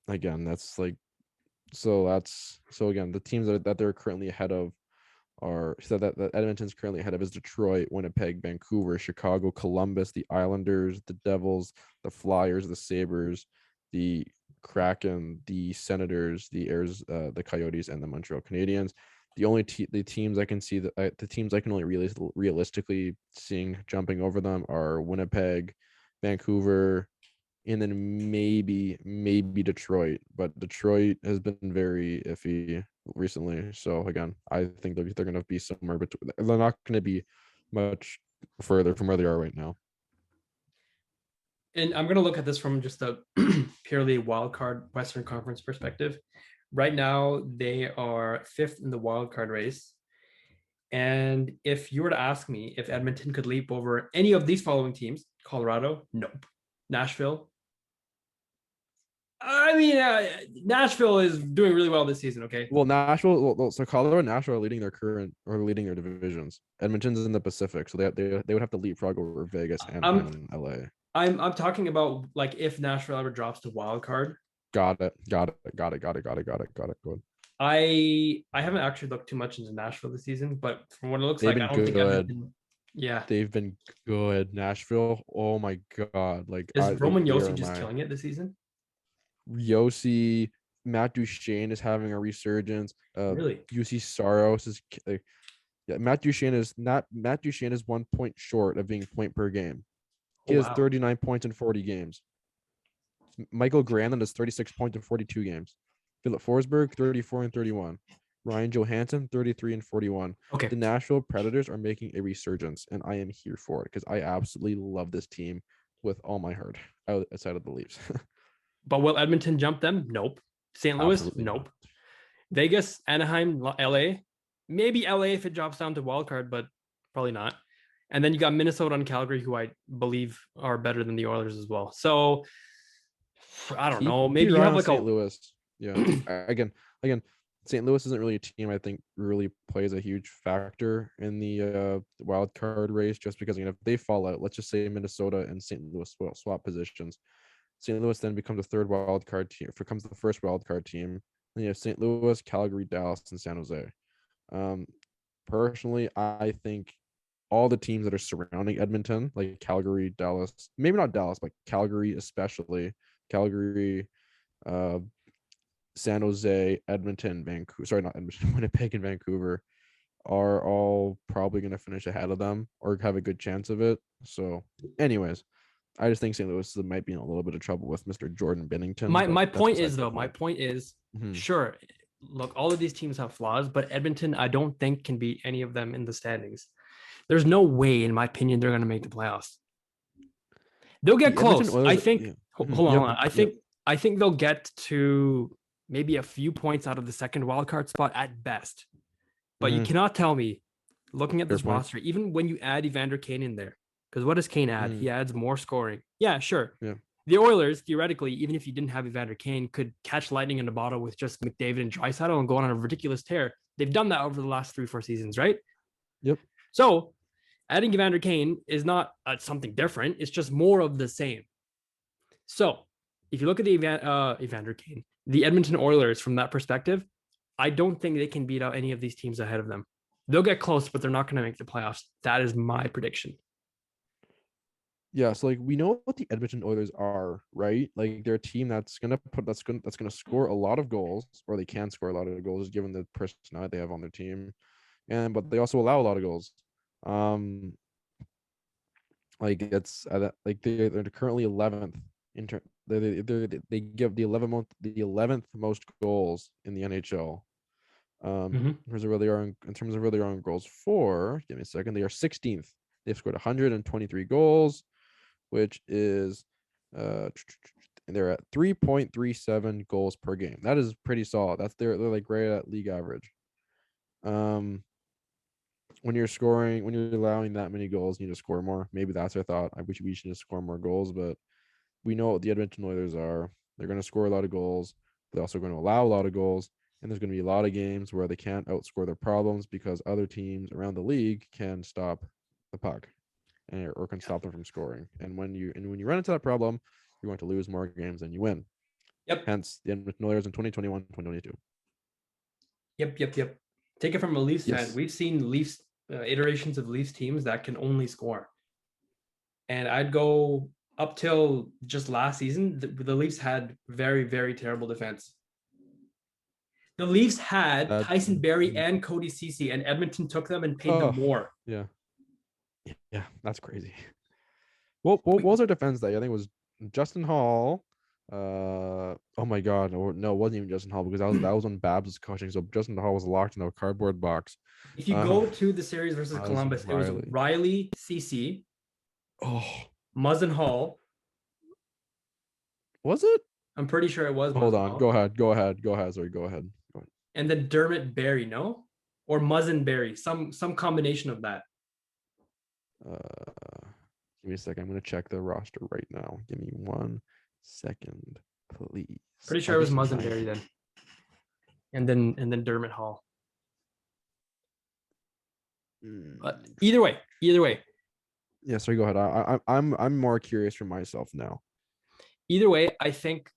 again, that's like so again, the teams that they're currently ahead of are so that Edmonton's currently ahead of is Detroit, Winnipeg, Vancouver, Chicago, Columbus, the Islanders, the Devils, the Flyers, the Sabres, the Kraken, the Senators, the Coyotes, and the Montreal Canadiens. The teams I can see that the teams I can only realistically seeing jumping over them are Winnipeg, Vancouver, and then maybe Detroit. But Detroit has been very iffy recently. So again, I think they're going to be somewhere between. They're not going to be much further from where they are right now. And I'm going to look at this from just a purely wild card Western Conference perspective. Right now, they are fifth in the wild card race. And if you were to ask me if Edmonton could leap over any of these following teams, Colorado, nope. Nashville, I mean, Nashville is doing really well this season. Okay, Well, Nashville, so Colorado and Nashville are leading their divisions. Edmonton's in the Pacific, so they would have to leapfrog over Vegas, Anaheim, I'm and LA. I'm talking about like if Nashville ever drops to wild card. Got it. Good. I haven't actually looked too much into Nashville this season, but from what it looks They've like, I been don't think good. Edmonton. Yeah, They've been good. Nashville. Oh my god. is Roman They Yossi are just my killing it this season? Yossi. Matt Duchene is having a resurgence. Really? UC Saros is yeah. Matt Duchene is 1 point short of being point per game. Oh He has wow. 39 points in 40 games. Michael Granlund has 36 points in 42 games. Philip Forsberg 34 and 31. Ryan Johansson 33 and 41. Okay, The Nashville Predators are making a resurgence, and I am here for it because I absolutely love this team with all my heart outside of the Leafs. but will Edmonton jump them? Nope. St. Louis? Absolutely not. Nope. Vegas, Anaheim, LA. Maybe LA if it drops down to wild card, but probably not. And then you got Minnesota and Calgary, who I believe are better than the Oilers as well. So I don't Keep know. Maybe your you eye have on like St. a Louis. Yeah. Again, St. Louis isn't really a team I think really plays a huge factor in the wild card race just because if they fall out, let's just say Minnesota and St. Louis swap positions. St. Louis then becomes a third wild card team, becomes the first wild card team. Then you have St. Louis, Calgary, Dallas, and San Jose. Um, Personally, I think all the teams that are surrounding Edmonton, like Calgary, Dallas, maybe not Dallas, but Calgary especially, Calgary, uh, San Jose, Edmonton, Vancouver, sorry, not Edmonton, Winnipeg and Vancouver are all probably going to finish ahead of them or have a good chance of it. So, anyways, I just think St. Louis might be in a little bit of trouble with Mr. Jordan Binnington, but my that's point besides is the though, my point. point is Mhm. sure, look, all of these teams have flaws, but Edmonton, I don't think can beat any of them in the standings. There's no way, in my opinion, they're gonna make the playoffs. They'll get The Edmonton close. I Oilers, think yeah. hold on, Yep, hold on. yep. I think they'll get to maybe a few points out of the second wild card spot at best. But you Mm-hmm. cannot tell me, looking at Fair this point. roster, even when you add Evander Kane in there, because what does Kane add? Mm-hmm. He adds more scoring. Yeah, sure. Yeah. The Oilers, theoretically, even if you didn't have Evander Kane, could catch lightning in a bottle with just McDavid and Draisaitl and go on a ridiculous tear. They've done that over the last 3-4 seasons, right? Yep. So adding Evander Kane is not something different. It's just more of the same. So if you look at the Evander Kane, the Edmonton Oilers from that perspective, I don't think they can beat out any of these teams ahead of them. They'll get close, but they're not going to make the playoffs. That is my prediction. Yeah, so we know what the Edmonton Oilers are, right? Like they're a team that's gonna score a lot of goals, or they can score a lot of goals given the personality they have on their team, and but they also allow a lot of goals. Um, like it's they're currently 11th in turn. They give the 11th most goals in the NHL. Mm-hmm. In terms of where they are in terms of where they are on goals for, give me a second. They are 16th. They've scored 123 goals, which is and they're at 3.37 goals per game. That is pretty solid. They're like right at league average. Um when you're allowing that many goals, you need to score more. Maybe that's our thought. I wish we should just score more goals, but we know what the Edmonton Oilers are. They're going to score a lot of goals. They're also going to allow a lot of goals. And there's going to be a lot of games where they can't outscore their problems because other teams around the league can stop the puck or can stop them from scoring. And when you run into that problem, you're going to lose more games than you win. Yep. Hence the Edmonton Oilers in 2021, 2022. Yep. Take it from a Leafs Yes. fan. We've seen Leafs iterations of Leafs teams that can only score. And I'd go up till just last season, the Leafs had very, very terrible defense. The Leafs had Tyson Barrie and Cody Ceci, and Edmonton took them and paid them more. Yeah, that's crazy. What was our defense day? I think it was Justin Hall. Oh my God, no, it wasn't even Justin Hall because that was when Babs was coaching. So Justin Hall was locked in a cardboard box. If you go to the series versus Columbus, it was Riley, Ceci, Muzzin Hall. Was it? I'm pretty sure it was. Hold on. Go ahead. Sorry, go ahead. And then Dermott Barrie, no? Or Muzzin Barrie. Some combination of that. Give me a second. I'm going to check the roster right now. Give me 1 second, please. Pretty sure it was Muzzin Barrie then. And then Dermott Hall. But either way. Yeah, sorry, go ahead. I'm more curious for myself now. Either way, I think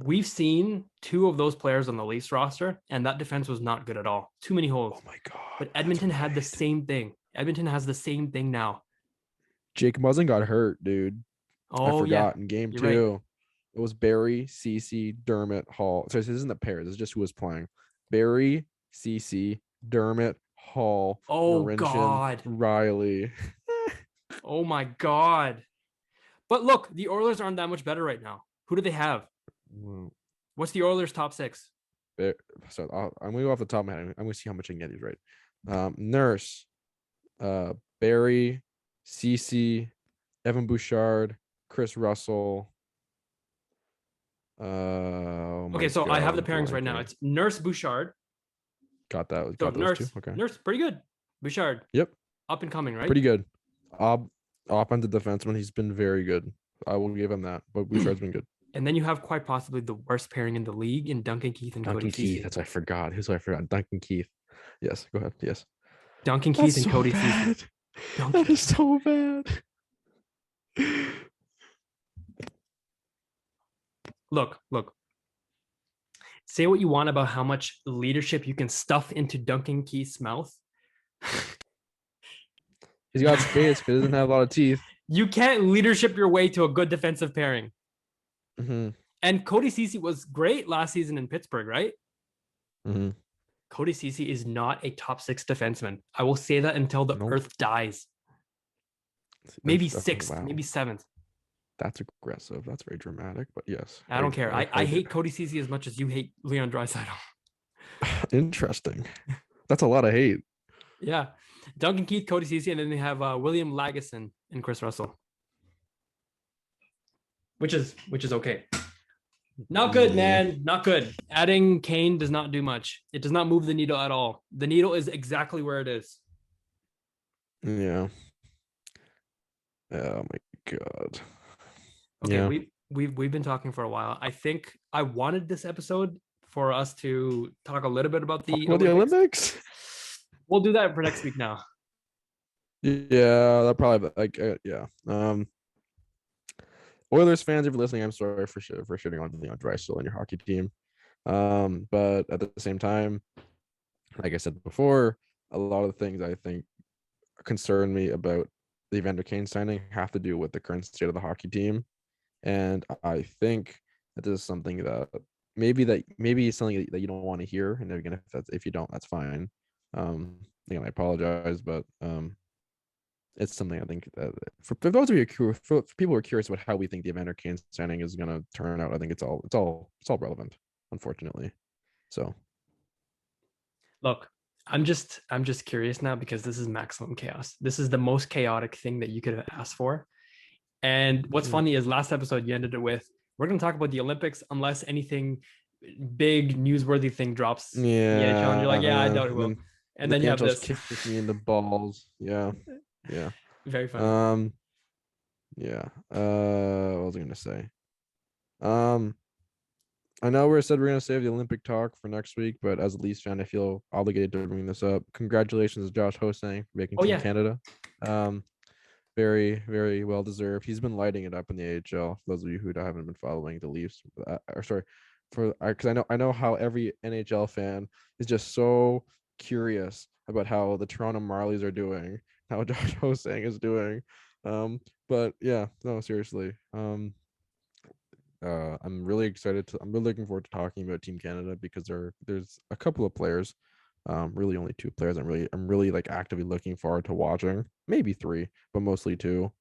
we've seen 2 of those players on the Leafs roster, and that defense was not good at all. Too many holes. Oh my God. But Edmonton had the same thing. Edmonton has the same thing now. Jake Muzzin got hurt, dude. Oh, I forgot in game 2. Right. It was Barrie, Ceci, Dermott, Hall. Sorry, this isn't the pair. This is just who was playing. Barrie, Ceci, Dermott, Hall. Oh, Marincin, God. Riley. Oh, my God. But look, the Oilers aren't that much better right now. Who do they have? What's the Oilers' top 6? So I'm going to go off the top of my head. I'm going to see how much I can get these right. Nurse, Barrie, Ceci, Evan Bouchard, Chris Russell. Okay, so I have the pairings right now. It's Nurse, Bouchard. Got that. Got those 2. Okay. Nurse, pretty good. Bouchard. Yep. Up and coming, right? Pretty good. Offensive defenseman. He's been very good. I will give him that. But Bouchard's been good. And then you have quite possibly the worst pairing in the league in Duncan Keith and Cody Ceci. That's what I forgot. Who's I forgot? Duncan Keith. Yes, go ahead. Yes. Duncan Keith and Cody Ceci. That is so bad. Look. Say what you want about how much leadership you can stuff into Duncan Keith's mouth. He's got space, but he doesn't have a lot of teeth. You can't leadership your way to a good defensive pairing. Mm-hmm. And Cody Ceci was great last season in Pittsburgh, right? Mm-hmm. Cody Ceci is not a top 6 defenseman. I will say that until the earth dies. Maybe 6th, maybe 7th. That's aggressive. That's very dramatic, but yes. I don't care. I hate Cody Ceci as much as you hate Leon Draisaitl. Interesting. That's a lot of hate. Yeah. Duncan Keith, Cody Ceci, and then they have William Lagesson and Chris Russell. Which is okay. Not good, man. Not good. Adding Kane does not do much. It does not move the needle at all. The needle is exactly where it is. Yeah. Oh my God. Okay, yeah. We've been talking for a while. I think I wanted this episode for us to talk a little bit about the Olympics. We'll do that for next week now. Yeah, that probably yeah. Oilers fans, if you're listening, I'm sorry for shitting on Leon Draisaitl and your hockey team. But at the same time, like I said before, a lot of the things I think concern me about the Evander Kane signing have to do with the current state of the hockey team. And I think that this is something that maybe it's something that you don't want to hear. And again, if you don't, that's fine. Again, I apologize, but it's something I think that for those of you for people who are curious about how we think the Evander Kane signing is going to turn out, I think it's all relevant, unfortunately. So, look, I'm just curious now because this is maximum chaos. This is the most chaotic thing that you could have asked for. And what's funny is last episode you ended it with, we're going to talk about the Olympics unless anything big newsworthy thing drops. Yeah. And you're like, yeah, I doubt it will. And the then you have NHL's this. kicked me in the balls. Yeah. Very funny. Yeah. What was I gonna say? Um, I know we said we're gonna save the Olympic talk for next week, but as a Leafs fan, I feel obligated to bring this up. Congratulations to Josh Hosang for making Oh Team yeah. Canada. Um, very, very well deserved. He's been lighting it up in the AHL. For those of you who haven't been following the Leafs, or sorry, because I know how every NHL fan is just so curious about how the Toronto Marlies are doing, how Josh Hosang is doing. But yeah, no, seriously. I'm really excited to. I'm really looking forward to talking about Team Canada because there's a couple of players, really only two players. I'm really like actively looking forward to watching. Maybe three, but mostly two.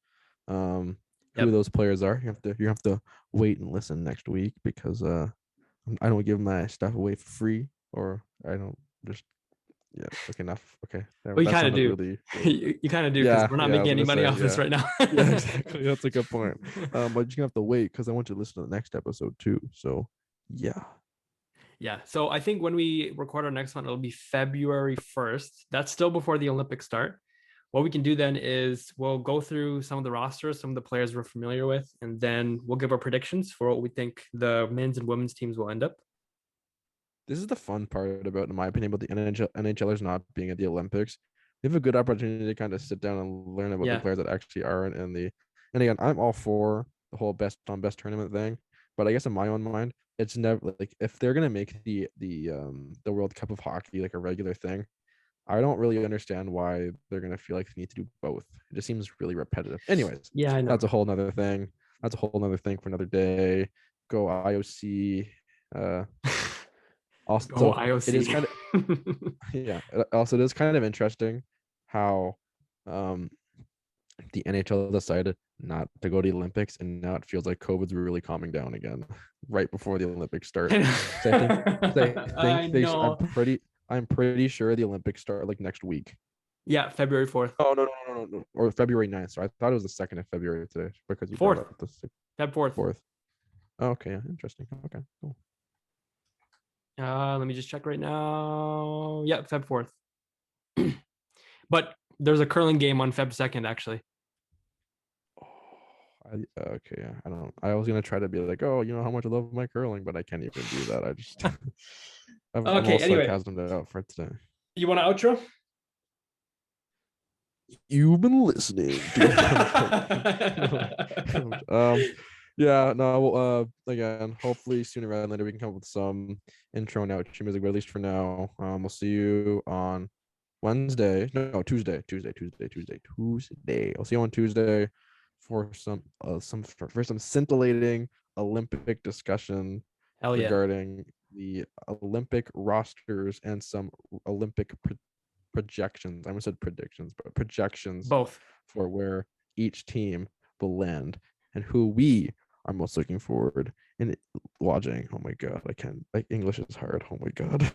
Who Yep. those players are, you have to wait and listen next week because I don't give my stuff away for free, or I don't just yeah. Okay, enough. Okay, Well, you that kind of sounded do. really, You kind of do because yeah, we're not yeah. I making was any gonna money say off this yeah. right now. Yeah, exactly. That's a good point. But you're gonna have to wait because I want you to listen to the next episode too. So, yeah. Yeah. So I think when we record our next one, it'll be February 1st. That's still before the Olympics start. What we can do then is we'll go through some of the rosters, some of the players we're familiar with, and then we'll give our predictions for what we think the men's and women's teams will end up. This is the fun part about, in my opinion, about the NHLers not being at the Olympics. We have a good opportunity to kind of sit down and learn about the Yeah. players that actually aren't in the. And again, I'm all for the whole best on best tournament thing, but I guess in my own mind, it's never like if they're gonna make the World Cup of hockey like a regular thing, I don't really understand why they're gonna feel like they need to do both. It just seems really repetitive. Anyways, Yeah, I know. that's a whole nother thing. That's a whole nother thing for another day. Go IOC. Uh, Go Also, it is IOC. kind of yeah. Also, it is kind of interesting how um the NHL decided not to go to the Olympics, and now it feels like COVID's really calming down again, right before the Olympics start. So I I think know. I'm pretty sure the Olympics start like next week. Yeah, February 4th. Oh no, or February 9th. So I thought it was the 2nd of February today because you brought 4th. up the Feb 4th. 4th. Oh, okay, yeah, interesting. Okay, cool. Let me just check right now. Yeah, Feb 4th. But there's a curling game on Feb 2nd, actually. Okay, yeah. I don't. I was gonna try to be like, oh, you know how much I love my curling, but I can't even do that. I just, I'm all Okay, anyway, sarcasmed out for today. you want an outro? You've been listening to. Yeah, no. Well, again, hopefully sooner rather than later we can come up with some intro and outro music, but at least for now, we'll see you on Wednesday. No, Tuesday. I'll see you on Tuesday for some scintillating Olympic discussion Hell yeah. regarding the Olympic rosters and some Olympic projections. I almost said predictions, but projections Both. for where each team will land and who we are most looking forward in watching. Oh my god, I can't. Like English is hard. Oh my god.